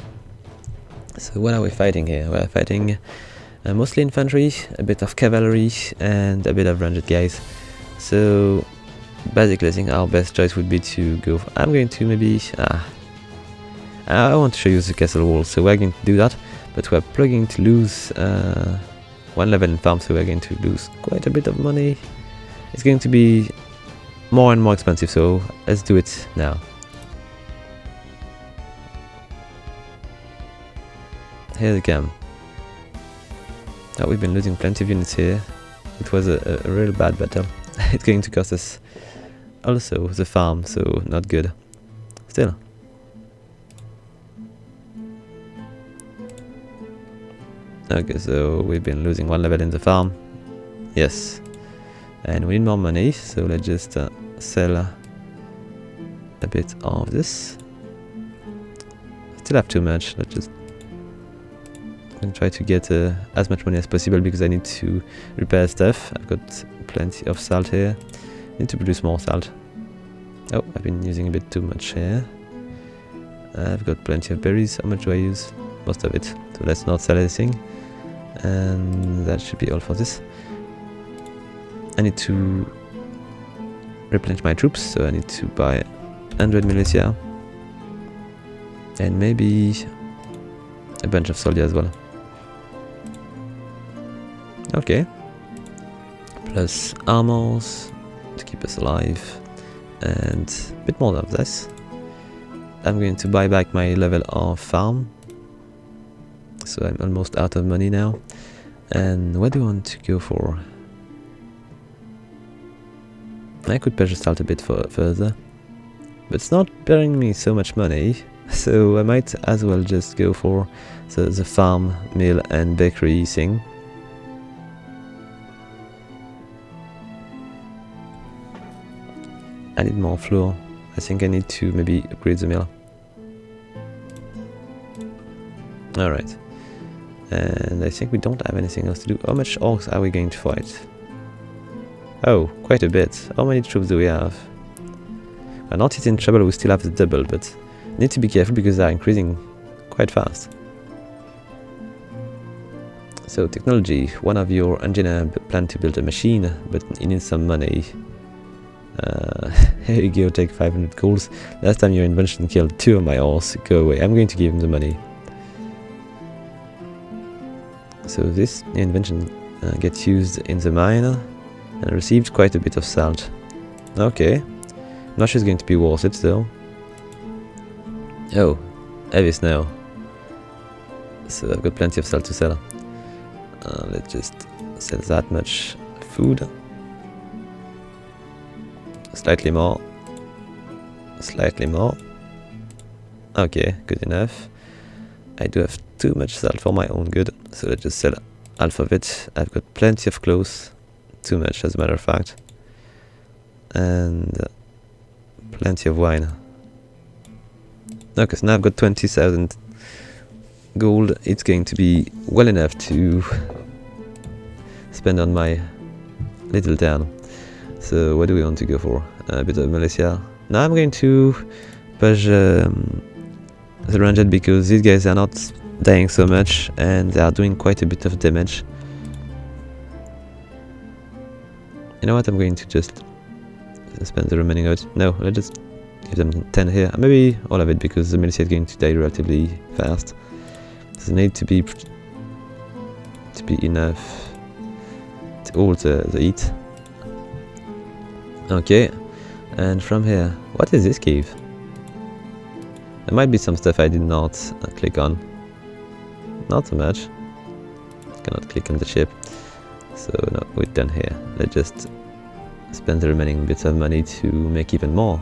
A: So what are we fighting here? We're fighting mostly infantry, a bit of cavalry, and a bit of ranged guys. So basically I think our best choice would be to go for, I'm going to maybe... I want to show you the castle wall, so we're going to do that, but we're going to lose 1 level in farm, so we're going to lose quite a bit of money. It's going to be more and more expensive, so let's do it now. Here they come. Oh, we've been losing plenty of units here. It was a real bad battle. It's going to cost us also the farm, so not good. Still. Okay, so we've been losing 1 level in the farm. Yes. And we need more money, so let's just sell a bit of this. Still have too much. Let's just try to get as much money as possible because I need to repair stuff. I've got plenty of salt here. Need to produce more salt. Oh, I've been using a bit too much here. I've got plenty of berries. How much do I use? Most of it. So let's not sell anything. And that should be all for this. I need to replenish my troops, so I need to buy 100 militia. And maybe a bunch of soldiers as well. Okay. Plus armors to keep us alive. And a bit more of this. I'm going to buy back my level of farm. So I'm almost out of money now. And what do I want to go for? I could push the salt a bit further. But it's not bearing me so much money. So I might as well just go for the farm, mill and bakery thing. I need more flour. I think I need to maybe upgrade the mill. Alright. And I think we don't have anything else to do. How much orcs are we going to fight? Oh, quite a bit. How many troops do we have? We're not yet in trouble, we still have the double, but need to be careful because they're increasing quite fast. So technology, one of your engineers planned to build a machine, but he needs some money. Here you go, take 500 goals. Last time your invention killed 2 of my horse. Go away, I'm going to give him the money. So this invention gets used in the mine and received quite a bit of salt. Okay, not sure it's going to be worth it though. Oh, heavy snow. So I've got plenty of salt to sell. Let's just sell that much food. Slightly more. Slightly more. Okay, good enough. I do have too much salt for my own good, so let's just sell half of it. I've got plenty of clothes. Too much, as a matter of fact. And plenty of wine. Okay, so now I've got 20,000 gold. It's going to be well enough to spend on my little town. So what do we want to go for? A bit of militia. Now I'm going to push the ranged because these guys are not dying so much and they are doing quite a bit of damage. You know what, I'm going to just spend the remaining of it. No, let's just give them 10 here. Maybe all of it because the militia is going to die relatively fast. So they need to be enough to all the eat. Okay, and from here, what is this cave? There might be some stuff I did not click on. Not so much. Cannot click on the ship. So no, we're done here. Let's just spend the remaining bits of money to make even more.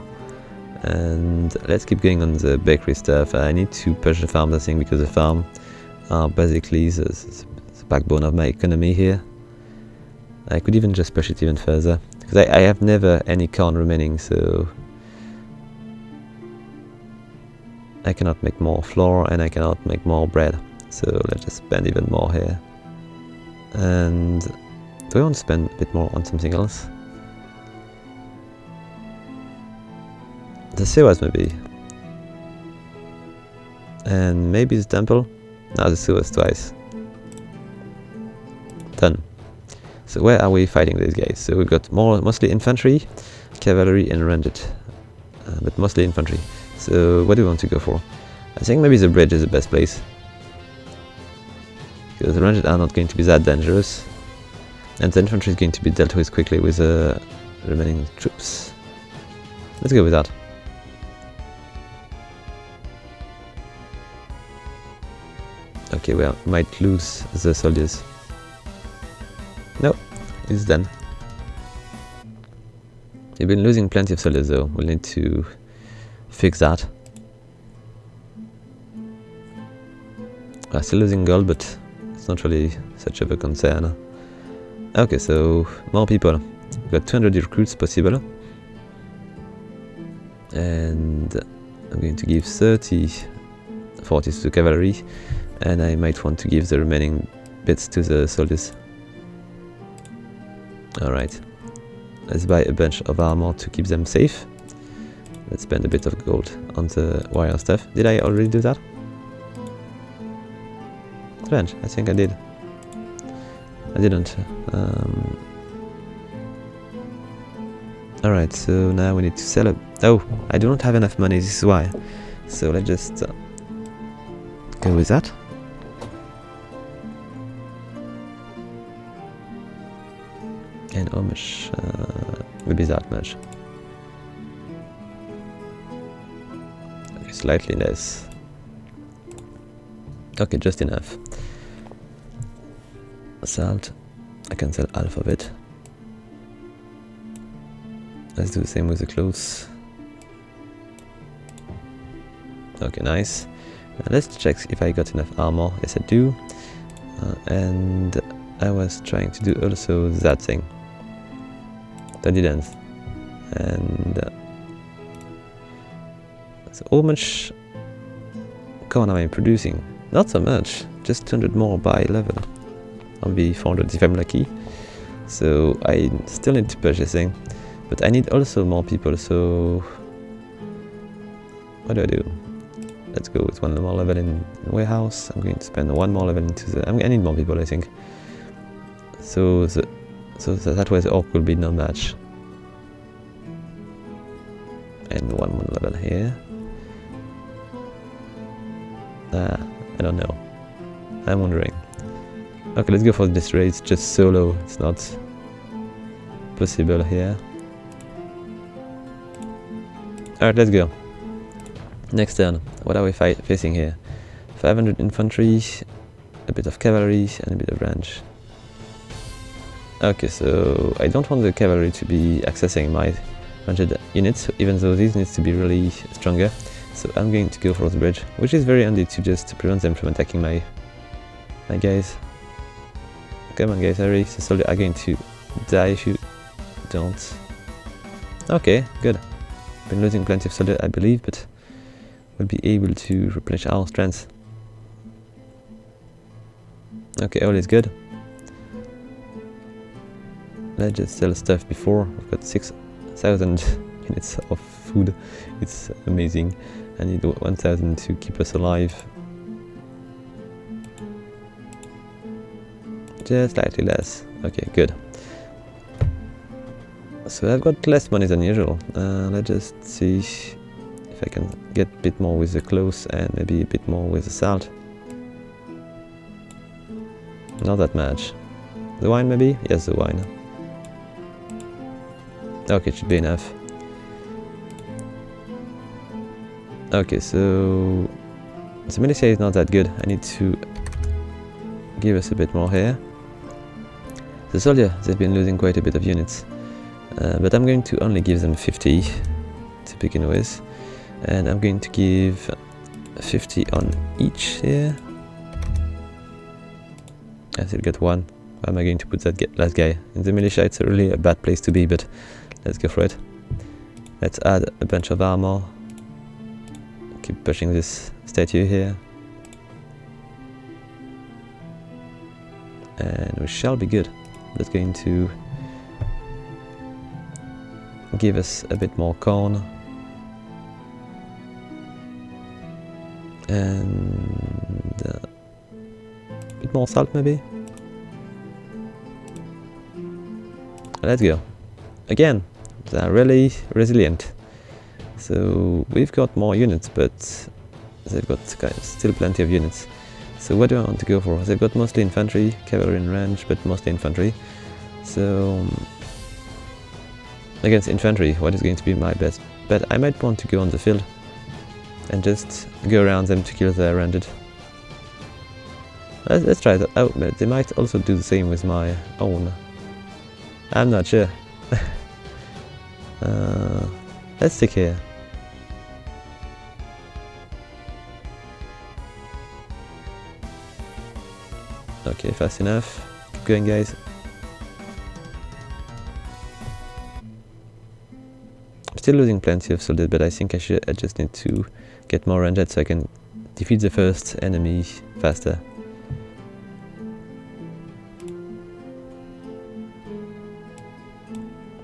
A: And let's keep going on the bakery stuff. I need to push the farm, I think, because the farm are basically the backbone of my economy here. I could even just push it even further, because I have never any corn remaining, so I cannot make more flour and I cannot make more bread. So let's just spend even more here. And do I want to spend a bit more on something else? The sewers maybe. And maybe the temple? No, the sewers twice. Done. So where are we fighting these guys? So we've got mostly infantry, cavalry and ranged. But mostly infantry. So what do we want to go for? I think maybe the bridge is the best place. Because the ranged are not going to be that dangerous. And the infantry is going to be dealt with quickly with the remaining troops. Let's go with that. Okay, we might lose the soldiers. No, it's done. We've been losing plenty of soldiers though. We'll need to fix that. We're still losing gold, but it's not really such of a concern. Okay, so more people. We've got 200 recruits possible. And I'm going to give 30 forties to the cavalry. And I might want to give the remaining bits to the soldiers. Alright. Let's buy a bunch of armor to keep them safe. Let's spend a bit of gold on the wire stuff. Did I already do that? Strange, I think I did. I didn't. Alright, so now we need to sell it. Oh, I do not have enough money, this is why. So let's just go with that. And how much? Maybe that much. Okay, slightly less. Okay, just enough. Salt. I can sell half of it. Let's do the same with the clothes. Okay, nice. Let's check if I got enough armor. Yes, I do. And I was trying to do also that thing. I didn't. And so how much corn am I producing? Not so much, just 200 more by level. I'll be 400 if I'm lucky. So I still need to purchasing, but I need also more people. So what do? Let's go with one more level in warehouse. I'm going to spend one more level into the. I need more people, I think. So that way the orc will be no match. And one more level here. I don't know. I'm wondering. Okay, let's go for this raid. It's just solo. It's not possible here. Alright, let's go. Next turn. What are we facing here? 500 infantry, a bit of cavalry, and a bit of range. Okay, so I don't want the cavalry to be accessing my ranged units, even though these needs to be really stronger. So I'm going to go for the bridge, which is very handy to just prevent them from attacking my guys. Come on guys, hurry, the soldiers are going to die if you don't. Okay, good. Been losing plenty of soldiers, I believe, but we'll be able to replenish our strength. Okay, all is good. Let's just sell stuff before. We've got 6,000 units of food. It's amazing. I need 1,000 to keep us alive. Just slightly less. Okay, good. So I've got less money than usual. Let's just see if I can get a bit more with the clothes and maybe a bit more with the salt. Not that much. The wine maybe? Yes, the wine. Okay, it should be enough. Okay, so the militia is not that good. I need to give us a bit more here. The soldier, they've been losing quite a bit of units. but I'm going to only give them 50 to begin with, and I'm going to give 50 on each here. I still got one. Where am I going to put that last guy? In the militia, it's really a bad place to be, but let's go for it. Let's add a bunch of armor. Keep pushing this statue here. And we shall be good. That's going to give us a bit more corn. And a bit more salt maybe. Let's go. Again, they're really resilient. So we've got more units, but they've got still plenty of units. So what do I want to go for? They've got mostly infantry, cavalry in range, but mostly infantry. So against infantry, what is going to be my best bet? I might want to go on the field and just go around them to kill the rounded. Let's try that out, but they might also do the same with my own. I'm not sure. Let's stick here. Okay, fast enough. Keep going, guys. I'm still losing plenty of soldiers, but I think I just need to get more ranged so I can defeat the first enemy faster.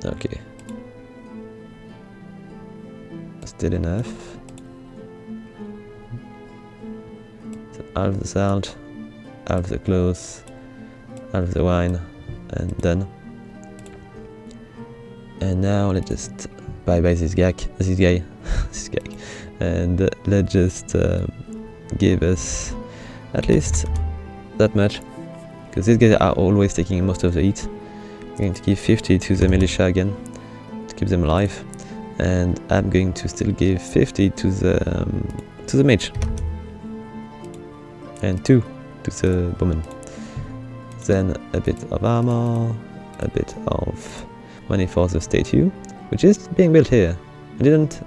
A: Okay. Still enough. So half the salt, half the clothes, half the wine, and done. And now let's just bye this guy, and let's just give us at least that much, because these guys are always taking most of the heat. I'm going to give 50 to the militia again to keep them alive, and I'm going to still give 50 to the mage, and 2 to the bowman. Then a bit of armor, a bit of money for the statue, which is being built here. I didn't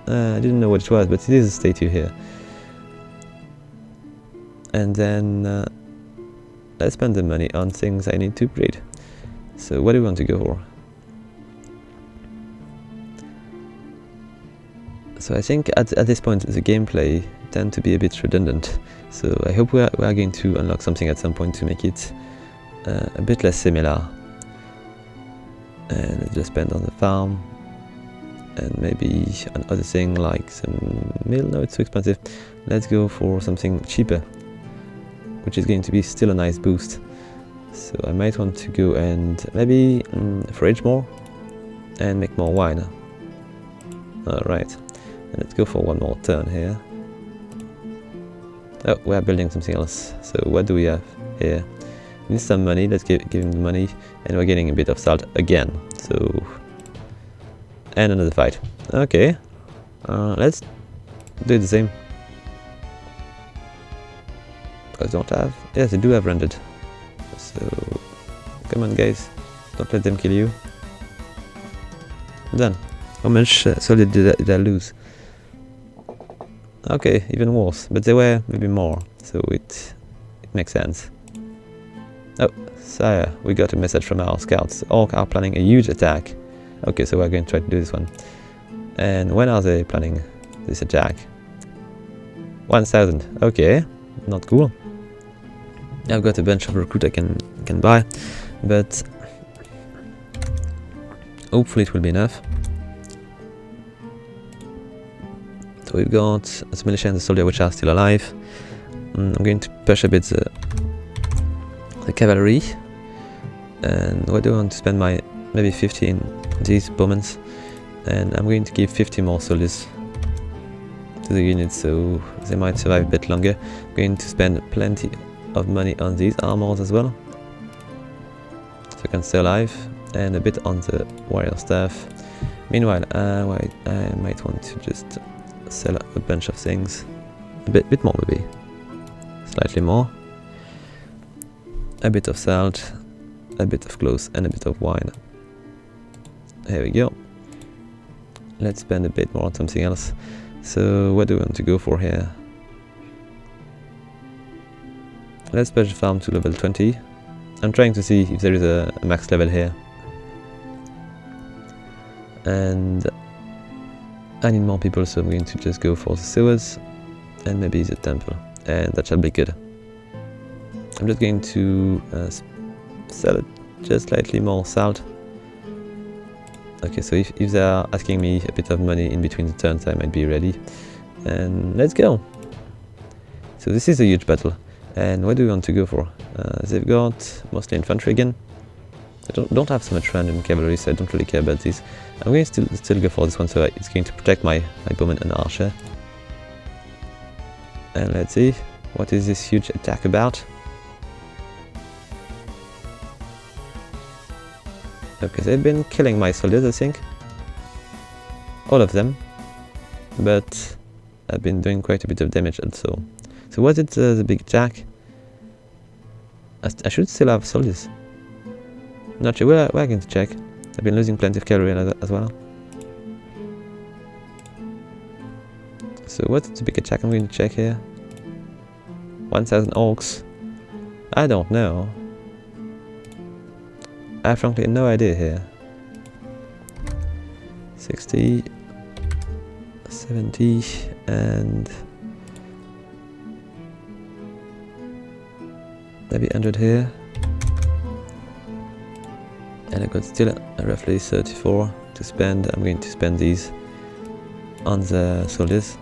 A: know what it was, but it is a statue here. And then let's spend the money on things I need to upgrade. So what do we want to go for? So I think at this point the gameplay tends to be a bit redundant. So I hope we are going to unlock something at some point to make it a bit less similar. And let's just spend on the farm, and maybe on other thing like some mill. No, it's too expensive. Let's go for something cheaper, which is going to be still a nice boost. So I might want to go and maybe forage more and make more wine. Alright, and let's go for one more turn here. Oh, we are building something else. So what do we have here? We need some money. Let's give him the money, and we're getting a bit of salt again. So, and another fight. Okay, let's do the same. I don't have. Yes, I do have rendered. So, come on, guys, don't let them kill you. Done. How much solid did I lose? Okay, even worse, but there were maybe more, so it makes sense. Oh, sire, we got a message from our scouts. Orcs are planning a huge attack. Okay, so we're going to try to do this one. And when are they planning this attack? 1,000. Okay, not cool. I've got a bunch of recruit I can buy, but hopefully it will be enough. So we've got the militia and the soldier which are still alive. I'm going to push a bit the cavalry. And what do I want to spend my maybe 50 in these bowmen, and I'm going to give 50 more soldiers to the unit so they might survive a bit longer. I'm going to spend plenty of money on these armors as well, so I can stay alive, and a bit on the warrior staff. Meanwhile, I might want to just sell a bunch of things, a bit more maybe, slightly more, a bit of salt, a bit of clothes, and a bit of wine. Here we go. Let's spend a bit more on something else. So what do we want to go for here? Let's push the farm to level 20. I'm trying to see if there is a max level here. And I need more people, so I'm going to just go for the sewers and maybe the temple, and that shall be good. I'm just going to sell it just slightly more salt. Okay, so if they are asking me a bit of money in between the turns, I might be ready. And let's go! So this is a huge battle. And what do we want to go for? They've got mostly infantry again. I don't have so much random cavalry, so I don't really care about this. I'm going to still go for this one, so it's going to protect my bowman and archer. And let's see, what is this huge attack about? Okay, they've been killing my soldiers, I think. All of them. But I've been doing quite a bit of damage also. So was it the big attack? I should still have soldiers. Not sure, we're going to check. I've been losing plenty of cavalry as well. So what's the big attack? I'm going to check here. 1000 orcs. I don't know. I have frankly no idea here. 60, 70, and maybe 100 here. And I got still roughly 34 to spend. I'm going to spend these on the soldiers.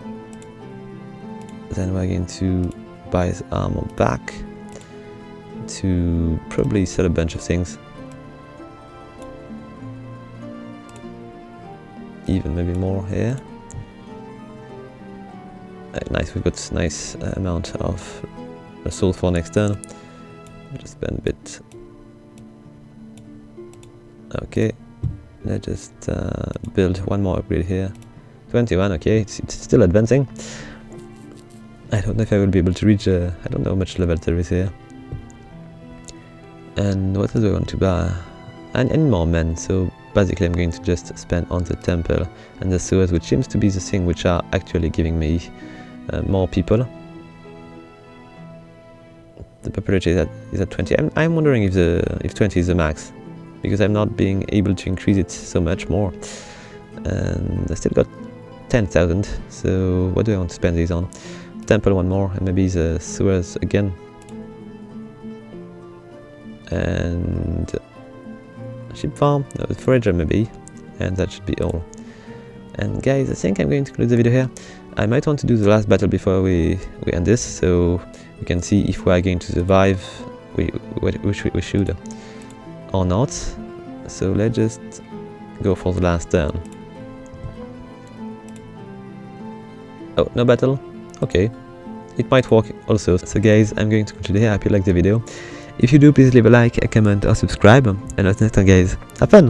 A: Then we're going to buy the armor back to probably sell a bunch of things. Even maybe more here. Nice, we've got a nice amount of resource for next turn. Just spend a bit. Okay, let's just build one more upgrade here. 21, okay, it's still advancing. I don't know if I will be able to reach, I don't know how much level there is here. And what else do I want to buy? I need more men, so basically I'm going to just spend on the temple and the sewers, which seems to be the thing which are actually giving me more people. The popularity is at 20. I'm wondering if 20 is the max, because I'm not being able to increase it so much more. And I still got 10,000, so what do I want to spend these on? Temple one more, and maybe the sewers again. And sheep farm, no, forager maybe, and that should be all. And guys, I think I'm going to close the video here. I might want to do the last battle before we end this, so we can see if we are going to survive, we should, or not. So let's just go for the last turn. Oh, no battle? Okay. It might work also. So guys, I'm going to conclude here. I hope you liked the video. If you do, please leave a like, a comment or subscribe. And until next time guys, have fun!